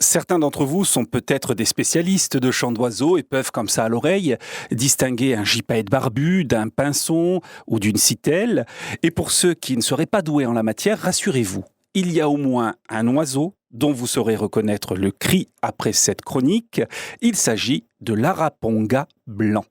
Certains d'entre vous sont peut-être des spécialistes de chants d'oiseaux et peuvent, comme ça à l'oreille, distinguer un gypaète barbu d'un pinson ou d'une citelle. Et pour ceux qui ne seraient pas doués en la matière, rassurez-vous, il y a au moins un oiseau dont vous saurez reconnaître le cri après cette chronique. Il s'agit de l'araponga blanc.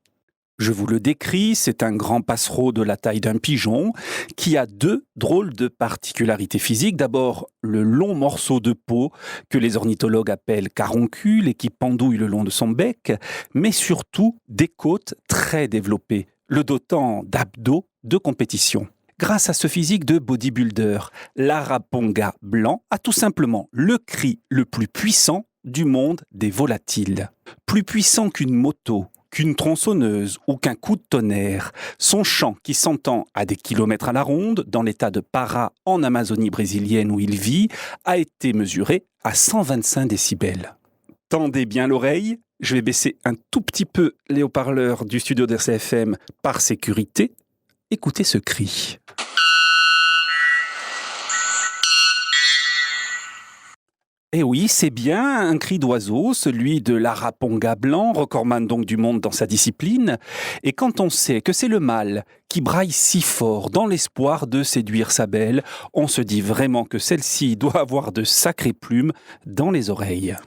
Je vous le décris, c'est un grand passereau de la taille d'un pigeon qui a deux drôles de particularités physiques. D'abord, le long morceau de peau que les ornithologues appellent caroncule et qui pendouille le long de son bec, mais surtout des côtes très développées, le dotant d'abdos de compétition. Grâce à ce physique de bodybuilder, l'araponga blanc a tout simplement le cri le plus puissant du monde des volatiles. Plus puissant qu'une moto, qu'une tronçonneuse ou qu'un coup de tonnerre. Son chant, qui s'entend à des kilomètres à la ronde, dans l'état de Pará, en Amazonie brésilienne où il vit, a été mesuré à 125 décibels. Tendez bien l'oreille, je vais baisser un tout petit peu les haut-parleurs du studio d'RCFM par sécurité. Écoutez ce cri. Eh oui, c'est bien un cri d'oiseau, celui de l'araponga blanc, recordman donc du monde dans sa discipline. Et quand on sait que c'est le mâle qui braille si fort dans l'espoir de séduire sa belle, on se dit vraiment que celle-ci doit avoir de sacrées plumes dans les oreilles.